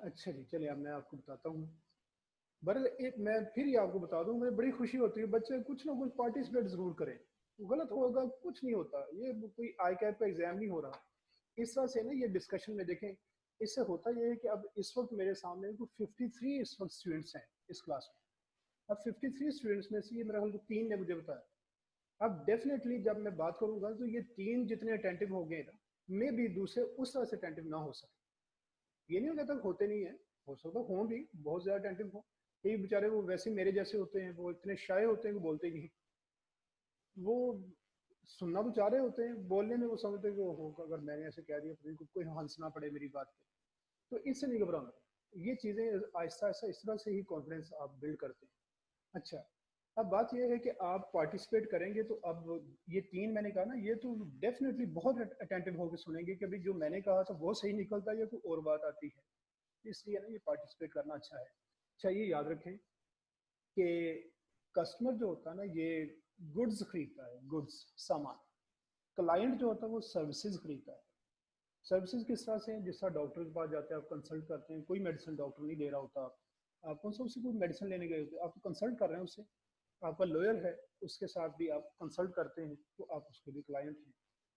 اچھا جی چلے اب میں آپ کو بتاتا ہوں. ایک میں پھر ہی آپ کو بتا دوں, مجھے بڑی خوشی ہوتی ہے بچے کچھ نہ کچھ پارٹیسپیٹ ضرور کریں. غلط ہوگا کچھ نہیں ہوتا, یہ کوئی آئی کیپ کا ایگزام نہیں ہو رہا. اس طرح سے نا یہ ڈسکشن میں دیکھیں, اس سے ہوتا یہ ہے کہ اب اس وقت میرے سامنے 53 اس وقت اسٹوڈنٹس ہیں اس کلاس میں. اب 53 اسٹوڈنٹس میں سے یہ میرا خیال 3 نے مجھے بتایا. اب ڈیفینیٹلی جب میں بات کروں گا تو یہ 3 جتنے اٹینٹیو ہو گئے نا, میں بھی دوسرے اس طرح سے اٹینٹیو نہ ہو سکے. یہ نہیں ہوتا ہوتے نہیں ہیں, ہو سکتا ہوں بھی بہت زیادہ اٹینٹیو ہوں. یہ بیچارے وہ ویسے میرے جیسے ہوتے ہیں, وہ اتنے شائع ہوتے ہیں کہ بولتے ہی نہیں. وہ سننا تو چاہ رہے ہوتے ہیں, بولنے میں وہ سمجھتے ہیں کہ ہوگا اگر میں نے ایسے کہہ دیا پھر کوئی ہنسنا پڑے میری بات پہ. تو اس سے نہیں گھبرانا, یہ چیزیں آہستہ آہستہ اس طرح سے ہی کانفیڈنس آپ بلڈ کرتے ہیں. اچھا اب بات یہ ہے کہ آپ پارٹیسپیٹ کریں گے تو اب یہ 3 میں نے کہا نا, یہ تو ڈیفینیٹلی بہت اٹینٹیو ہو کے سنیں گے کہ ابھی جو میں نے کہا تھا وہ صحیح نکلتا ہے یا کوئی اور بات آتی ہے. اس لیے نا یہ پارٹیسپیٹ کرنا اچھا ہے. اچھا یہ یاد رکھیں کہ کسٹمر جو ہوتا ہے نا یہ گڈز خریدتا ہے, گڈز سامان. کلائنٹ جو ہوتا ہے وہ سروسز خریدتا ہے. سروسز کس طرح سے ہیں, جس طرح ڈاکٹر کے پاس جاتے ہیں, آپ کنسلٹ کرتے ہیں, کوئی میڈیسن ڈاکٹر نہیں دے رہا ہوتا, آپ کون سا اس سے کوئی میڈیسن لینے گئے ہوتے, آپ کو کنسلٹ کر رہے ہیں اس سے, آپ کا لوئر ہے اس کے ساتھ بھی آپ کنسلٹ کرتے ہیں, تو آپ اس کے بھی کلائنٹ ہیں.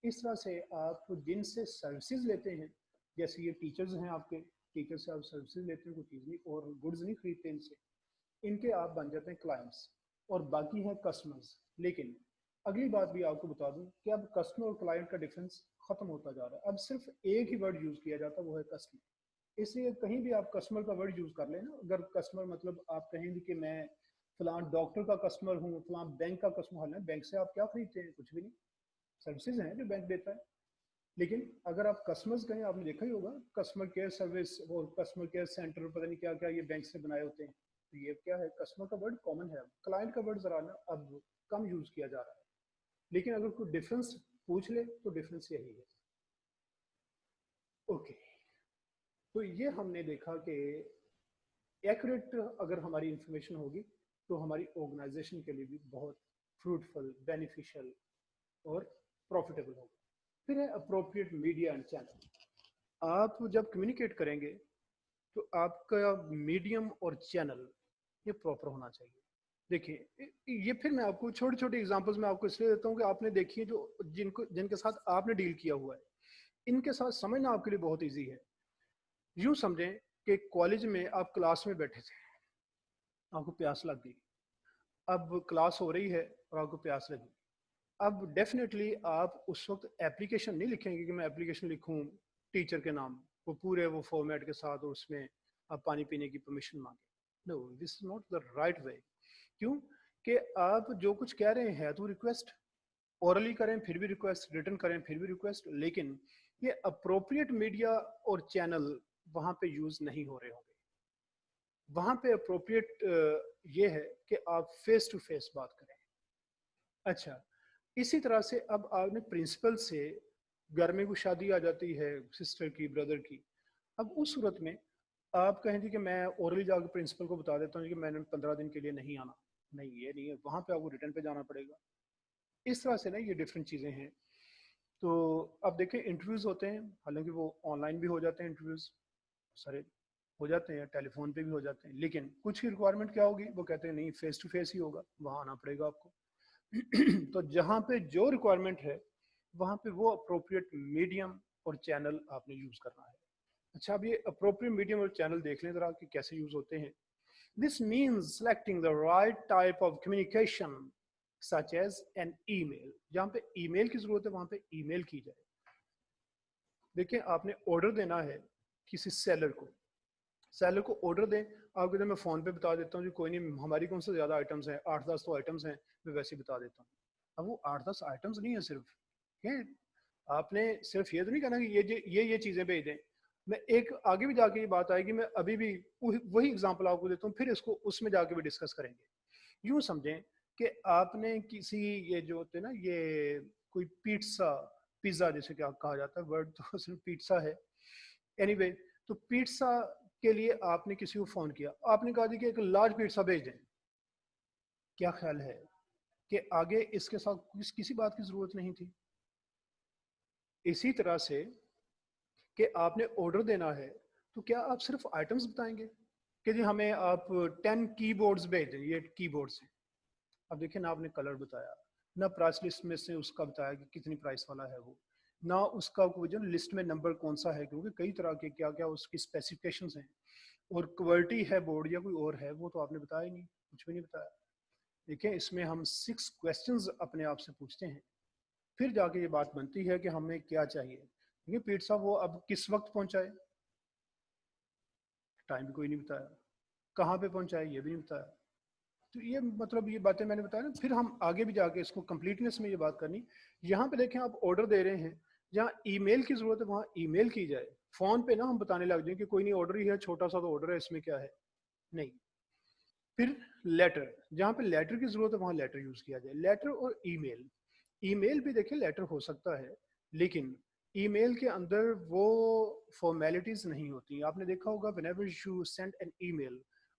اس طرح سے آپ جن سے سروسز لیتے ہیں, جیسے یہ ٹیچرز ہیں آپ کے, ٹیچر سے آپ سروسز لیتے ہیں, کوئی چیز نہیں اور گڈز نہیں خریدتے ان سے, ان کے آپ بن جاتے ہیں کلائنٹس, اور باقی ہیں کسٹمرز. لیکن اگلی بات بھی آپ کو بتا دوں کہ اب کسٹمر اور کلائنٹ کا ڈفرینس ختم ہوتا جا رہا ہے. اب صرف ایک ہی ورڈ یوز کیا جاتا ہے, وہ ہے کسٹمر. اس لیے کہیں بھی آپ کسٹمر کا ورڈ یوز کر لیں نا, اگر کسٹمر مطلب آپ کہیں گے کہ میں فلاں ڈاکٹر کا کسٹمر ہوں, فلاں بینک کا کسٹمر ہے, بینک سے آپ کیا خریدتے ہیں, کچھ بھی نہیں, سروسز ہیں جو بینک دیتا ہے. لیکن اگر آپ کسٹمرز کہیں آپ نے دیکھا ہی ہوگا کسٹمر کیئر سروس اور کسٹمر کیئر سینٹر پتہ نہیں کیا کیا یہ بینک سے بنائے ہوتے ہیں. تو یہ کیا ہے کسٹمر کا ورڈ کامن ہے, کلائنٹ کا ورڈ ذرا نا اب کم یوز کیا جا رہا ہے. لیکن اگر کوئی ڈفرینس پوچھ لے تو ڈفرینس یہی ہے. اوکے تو یہ ہم نے دیکھا کہ ایکوریٹ اگر ہماری انفارمیشن ہوگی تو ہماری آرگنائزیشن کے لیے بھی بہت فروٹفل بینیفیشل اور پروفیٹیبل ہوگا. پھر ہے اپروپریٹ میڈیا اینڈ چینل. آپ جب کمیونیکیٹ کریں گے تو آپ کا میڈیم اور چینل یہ پراپر ہونا چاہیے. دیکھیں یہ پھر میں آپ کو چھوٹی چھوٹی ایگزامپلس میں آپ کو اس لیے دیتا ہوں کہ آپ نے دیکھی جو جن کے ساتھ آپ نے ڈیل کیا ہوا ہے ان کے ساتھ سمجھنا آپ کے لیے بہت ایزی ہے. یوں سمجھیں کہ کالج میں آپ کلاس میں بیٹھے تھے, آپ کو پیاس لگ گئی, اب کلاس ہو رہی ہے اور آپ کو پیاس لگی. اب ڈیفینیٹلی آپ اس وقت اپلیکیشن نہیں لکھیں گے کہ میں اپلیکیشن لکھوں ٹیچر کے نام, وہ پورے وہ فارمیٹ کے ساتھ اور اس میں آپ پانی پینے کی پرمیشن مانگیں. No this is not the right way. کیوں کہ آپ جو کچھ کہہ رہے ہیں تو ریکویسٹ اورلی کریں پھر بھی ریکویسٹ, ریٹن کریں پھر بھی ریکویسٹ, لیکن یہ اپروپریٹ میڈیا اور چینل وہاں پہ یوز نہیں ہو رہے ہوں گے. وہاں پہ اپروپریٹ یہ ہے کہ آپ فیس ٹو فیس بات کریں. اچھا اسی طرح سے اب آپ نے پرنسپل سے, گھر میں کوئی شادی آ جاتی ہے سسٹر کی بردر کی, اب اس صورت میں آپ کہیں گے کہ میں اورلی جا کے پرنسپل کو بتا دیتا ہوں کہ میں نے 15 دن کے لیے نہیں آنا. نہیں یہ نہیں ہے, وہاں پہ آپ کو ریٹرن پہ جانا پڑے گا. اس طرح سے نا یہ ڈفرینٹ چیزیں ہیں. تو اب دیکھیں انٹرویوز ہوتے ہیں, حالانکہ وہ آن لائن بھی ہو جاتے ہیں انٹرویوز, سارے ہو جاتے ہیں, ٹیلی فون پہ بھی ہو جاتے ہیں, لیکن کچھ کی ریکوائرمنٹ کیا ہوگی, وہ کہتے ہیں نہیں فیس ٹو فیس ہی ہوگا, وہاں آنا پڑے گا آپ کو. تو جہاں پہ جو ریکوائرمنٹ ہے وہاں پہ وہ اپروپریٹ میڈیم اور چینل آپ نے یوز کرنا ہے. اچھا اب یہ اپروپریٹ میڈیم اور چینل دیکھ لیں ذرا کہ کیسے یوز ہوتے ہیں. This means selecting the right type of communication such as an e mail. جہاں پہ ای میل کی ضرورت ہے وہاں پہ ای میل کی جائے. دیکھیں آپ نے آرڈر دینا ہے کسی سیلر کو, سیلر کو آرڈر دیں, آپ کہتے ہیں میں فون پہ بتا دیتا ہوں جی کوئی نہیں, ہماری کون سے زیادہ آئٹمس ہیں, 8-10 تو آئٹمس ہیں, میں ویسے بتا دیتا ہوں. اب وہ 8-10 آئٹمس نہیں ہیں صرف, آپ نے صرف یہ تو نہیں کہنا کہ یہ چیزیں بھیج دیں. میں ایک آگے بھی جا کے یہ بات آئے گی, میں ابھی بھی وہی اگزامپل آپ کو دیتا ہوں, پھر اس کو اس میں جا کے بھی ڈسکس کریں گے. یوں سمجھیں کہ آپ نے کسی یہ جو ہوتے ہیں نا یہ کوئی پیزا جیسے کہ کہا جاتا ہے, ورڈ تو صرف پیزا ہے, اینی وے, تو پیزا کے لیے آپ نے کسی کو فون کیا, آپ نے کہا جی کہ ایک لارج پیزا بھیج دیں. کیا خیال ہے کہ آگے اس کے ساتھ کسی بات کی ضرورت نہیں تھی؟ اسی طرح سے کہ آپ نے آرڈر دینا ہے تو کیا آپ صرف آئٹمس بتائیں گے کہ جی ہمیں آپ 10 کی بورڈز بھیج دیں, یہ کی بورڈز ہیں. اب دیکھیں نہ آپ نے کلر بتایا, نہ پرائس لسٹ میں سے اس کا بتایا کہ کتنی پرائس والا ہے وہ, نہ اس کا جو لسٹ میں نمبر کون سا ہے, کیونکہ کئی طرح کے کیا کیا اس کی اسپیسیفکیشنز ہیں, اور کوالٹی ہے بورڈ یا کوئی اور ہے, وہ تو آپ نے بتایا ہی نہیں, کچھ بھی نہیں بتایا. دیکھیں اس میں ہم 6 کویسچنز اپنے آپ سے پوچھتے ہیں, پھر جا کے یہ بات بنتی ہے کہ ہمیں کیا چاہیے. یہ پیزا وہ اب کس وقت پہنچائے, ٹائم بھی کوئی نہیں بتایا, کہاں پہ پہنچائے یہ بھی نہیں بتایا. تو یہ مطلب یہ باتیں میں نے بتایا نا, پھر ہم آگے بھی جا کے اس کو کمپلیٹنس میں یہ بات کرنی. یہاں پہ دیکھیں آپ آرڈر دے رہے ہیں, جہاں ای میل کی ضرورت ہے وہاں ای میل کی جائے. فون پہ نا ہم بتانے لگ جائیں کہ کوئی نہیں آرڈر ہی ہے, چھوٹا سا تو آرڈر ہے, اس میں کیا ہے, نہیں. پھر لیٹر, جہاں پہ لیٹر کی ضرورت ہے وہاں لیٹر یوز کیا جائے. لیٹر اور ای میل, ای میل بھی دیکھیں لیٹر ہو سکتا ہے, لیکن ای میل کے اندر وہ فارمیلٹیز نہیں ہوتی. آپ نے دیکھا ہوگا whenever you send an email,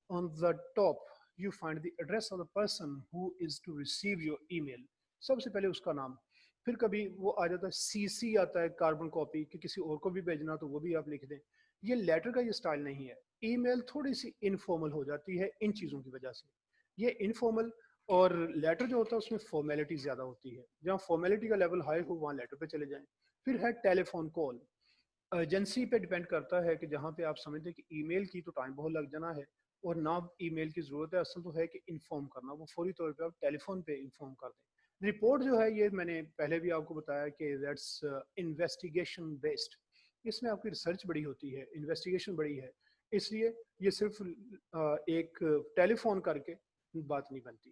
on the top you find the address of the person who is to receive your email. سب سے پہلے اس کا نام, پھر کبھی وہ آ جاتا ہے سی سی آتا ہے, کاربن کاپی, کہ کسی اور کو بھی بھیجنا تو وہ بھی آپ لکھ دیں. یہ لیٹر کا یہ سٹائل نہیں ہے. ای میل تھوڑی سی انفارمل ہو جاتی ہے ان چیزوں کی وجہ سے. یہ انفارمل اور لیٹر جو ہوتا ہے اس میں فارمیلٹی زیادہ ہوتی ہے. جہاں فارمیلٹی کا لیول ہائی ہو وہاں لیٹر پہ چلے جائیں. پھر ہے ٹیلی فون کال, ایجنسی پہ ڈیپینڈ کرتا ہے کہ جہاں پہ آپ سمجھتے ہیں کہ ای میل کی تو ٹائم بہت لگ جانا ہے اور نہ ای میل کی ضرورت ہے, اصل تو ہے کہ انفارم کرنا, وہ فوری طور پہ آپ ٹیلی فون پہ انفارم کر دیں. رپورٹ جو ہے یہ میں نے پہلے بھی آپ کو بتایا کہ دیٹس انویسٹیگیشن بیسڈ, اس میں آپ کی ریسرچ بڑی ہوتی ہے, انویسٹیگیشن بڑی ہے, اس لیے یہ صرف ایک ٹیلی فون کر کے بات نہیں بنتی.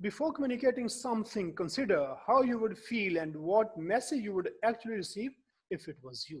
Before communicating something, consider how you would feel and what message you would actually receive if it was you.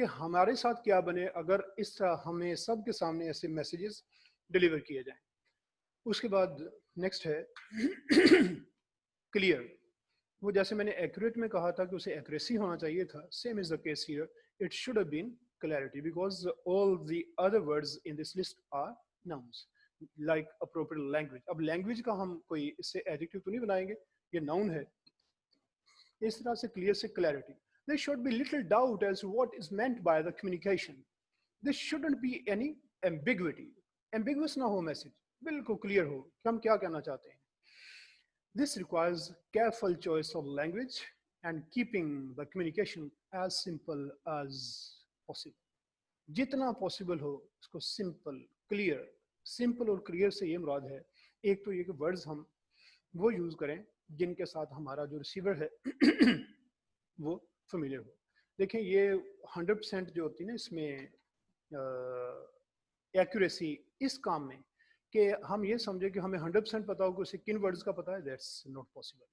کہ ہمارے ساتھ کیا بنے اگر اس طرح ہمیں سب کے سامنے ایسے میسیجز ڈیلیور کیے جائیں. اس کے بعد نیکسٹ ہے کلیئر. وہ جیسے میں نے ایکوریٹ میں کہا تھا کہ اسے ایکوریسی ہونا چاہیے تھا, same is the case here, it should have been clarity because all the other words in this list are nouns like appropriate language. اب language کا ہم کوئی اس سے adjective تو نہیں بنائیں گے, یہ noun ہے. اس طرح سے clear سے clarity. There should be little doubt as to what is meant by the communication. There shouldn't be any ambiguity. Ambiguous نہ ہو میسج, بالکل clear ہو کہ ہم کیا کہنا چاہتے ہیں. This requires careful choice of language and keeping the communication as simple as possible. جتنا possible ہو اس کو سمپل کلیئر. سمپل اور کلیئر سے یہ مراد ہے ایک تو یہ کہ ورڈز ہم وہ یوز کریں جن کے ساتھ ہمارا جو ریسیور ہے وہ فیملیئر ہو. دیکھیں یہ 100% جو ہوتی ہے نا اس میں ایکوریسی اس کام میں کہ ہم یہ سمجھیں کہ ہمیں 100% پتا ہو کہ اسے کن ورڈز کا پتا ہے, دیٹس ناٹ پاسبل.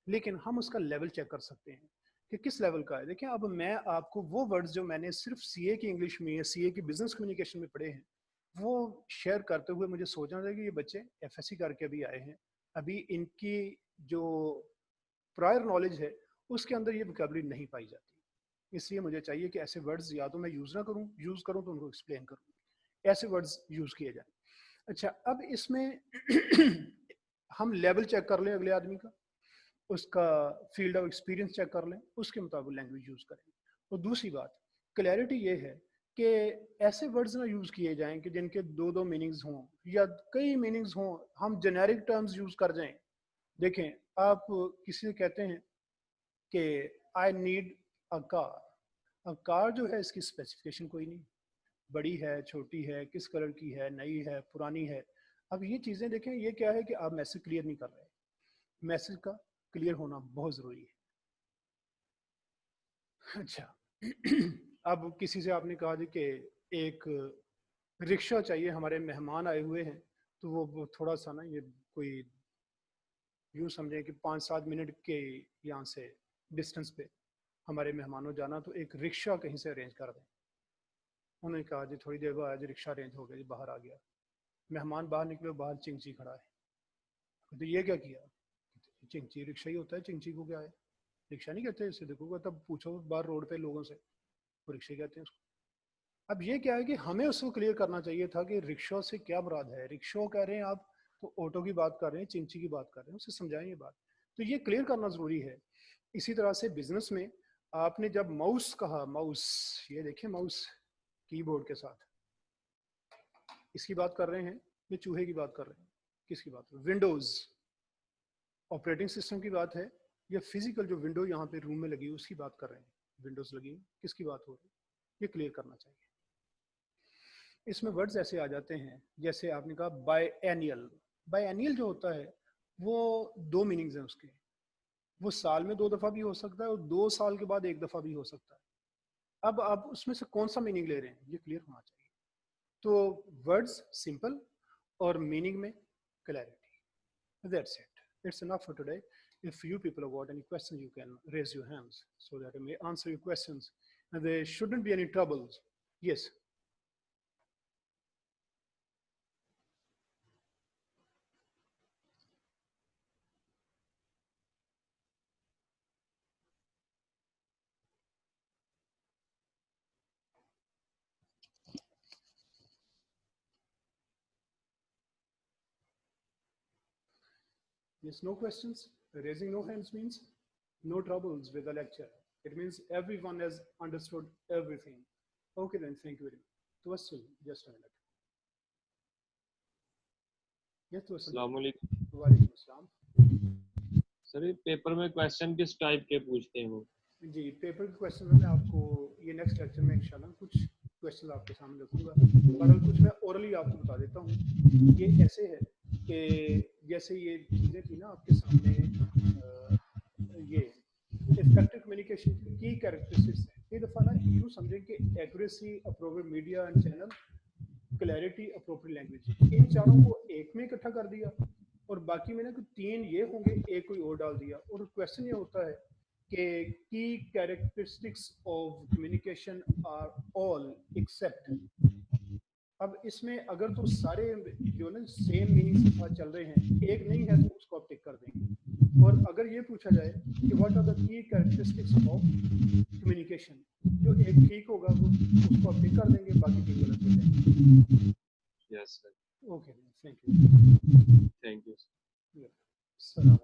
لیکن ہم اس کا لیول چیک کر سکتے ہیں کہ کس لیول کا ہے. دیکھیں اب میں آپ کو وہ ورڈز جو میں نے صرف سی اے کی انگلش میں یا سی اے کی بزنس کمیونیکیشن میں پڑھے ہیں وہ شیئر کرتے ہوئے مجھے سوچنا چاہیے کہ یہ بچے ایف ایس سی کر کے ابھی آئے ہیں, ابھی ان کی جو پرائر نالج ہے اس کے اندر یہ ویکیبلری نہیں پائی جاتی. اس لیے مجھے چاہیے کہ ایسے ورڈز یا تو میں یوز نہ کروں, یوز کروں تو ان کو ایکسپلین کروں, ایسے ورڈز یوز کیے جائیں. اچھا اب اس میں ہم لیول چیک کر لیں اگلے آدمی کا, اس کا فیلڈ آف ایکسپیرینس چیک کر لیں, اس کے مطابق لینگویج یوز کریں. اور دوسری بات کلیئرٹی یہ ہے کہ ایسے ورڈز نہ یوز کیے جائیں کہ جن کے دو میننگز ہوں یا کئی میننگز ہوں, ہم جنیرک ٹرمز یوز کر جائیں. دیکھیں آپ کسی سے کہتے ہیں کہ آئی نیڈ اے کار. اب کار جو ہے اس کی اسپیسیفکیشن کوئی نہیں, بڑی ہے, چھوٹی ہے, کس کلر کی ہے, نئی ہے, پرانی ہے. اب یہ چیزیں دیکھیں یہ کیا ہے کہ آپ میسج کلیئر نہیں کر رہے. میسج کا کلیئر ہونا بہت ضروری ہے. اچھا اب کسی سے آپ نے کہا جی کہ ایک رکشہ چاہیے, ہمارے مہمان آئے ہوئے ہیں, تو وہ تھوڑا سا نا یہ کوئی یوں سمجھیں کہ 5-7 منٹ کے یہاں سے ڈسٹنس پہ ہمارے مہمانوں جانا, تو ایک رکشہ کہیں سے ارینج کر دیں. انہوں نے کہا جی تھوڑی دیر بعد آج رکشہ ارینج ہو گیا جی, باہر آ گیا. مہمان باہر نکلے, باہر چنگچی کھڑا ہے. تو یہ کیا کیا, چنگچی رکشہ ہی ہوتا ہے, چنگچی کو کیا ہے, رکشہ نہیں کہتے اسے. دیکھو گا تب پوچھو باہر روڈ پہ لوگوں سے, وہ رکشے کہتے ہیں اس کو. اب یہ کیا ہے کہ ہمیں اس کو کلیئر کرنا چاہیے تھا کہ رکشوں سے کیا مراد ہے. رکشوں کہہ رہے ہیں آپ تو آٹو کی بات کر رہے ہیں, چنگچی کی بات کر رہے ہیں, اسے سمجھائیں یہ بات. تو یہ کلیئر کرنا ضروری ہے. اسی طرح سے بزنس میں آپ نے جب ماؤس کہا, ماؤس یہ دیکھیں ماؤس کی بورڈ کے ساتھ, اس کی بات کر رہے ہیں یا چوہے کی بات کر رہے ہیں, کس کی بات؟ ونڈوز آپریٹنگ سسٹم کی بات ہے یا فزیکل جو ونڈو یہاں پہ روم میں لگی اس کی بات کر رہے ہیں. ونڈوز لگی کس کی بات ہو رہی ہے, یہ کلیئر کرنا چاہیے. اس میں ورڈز ایسے آ جاتے ہیں جیسے آپ نے کہا بائی اینیل. بائی اینیل جو ہوتا ہے وہ 2 میننگز ہیں اس کے. وہ سال میں 2 دفعہ بھی ہو سکتا ہے اور 2 سال کے بعد 1 دفعہ بھی ہو سکتا ہے. اب آپ اس میں سے کون سا میننگ لے رہے ہیں یہ کلیئر ہونا چاہیے. تو ورڈز سمپل اور میننگ میں clarity. That's it. It's enough for today. If you people have got any questions, you can raise your hands so that I may answer your questions. And there shouldn't be any troubles. Yes. Yes, no questions. Raising no hands means no troubles with the lecture. It means everyone has understood everything. Okay then, thank you very much. Tawassul, just a minute. Yes, Tawassul. السلام علیکم. وعلیکم السلام. سر یہ paper میں question کس type کے پوچھتے ہیں وہ؟ جی پیپر کے کویسچن میں آپ کو یہ نیکسٹ لیکچر میں انشاءاللہ کچھ کویسچن آپ کے سامنے رکھوں گا. بہرحال کچھ میں اورلی آپ کو بتا دیتا ہوں. یہ ایسے ہے کہ جیسے یہ چیزیں تھیں نا آپ کے سامنے, یہ افیکٹو کمیونیکیشن کی کیریکٹرسٹکس ہیں. کئی دفعہ نا یوں سمجھیں کہ accuracy, appropriate media and channel, clarity, appropriate language, ان چاروں کو ایک میں اکٹھا کر دیا اور باقی میں نا کوئی 3 یہ ہوں گے, ایک کوئی اور ڈال دیا. اور کویشچن یہ ہوتا ہے کہ کی characteristics of communication are all except. اب اس میں اگر تو سارے جو نا سیم میننگ کے ساتھ چل رہے ہیں, ایک نہیں ہے تو اس کو آپ ٹک کر دیں گے. اور اگر یہ پوچھا جائے کہ واٹ آر دا کی کیریکٹرسٹکس آف کمیونیکیشن, جو ایک ٹھیک ہوگا وہ اس کو آپ ٹک کر دیں گے, باقی ٹھیک غلط ہو جائیں گے. Yes, sir. Okay, thank you. Thank you. السلام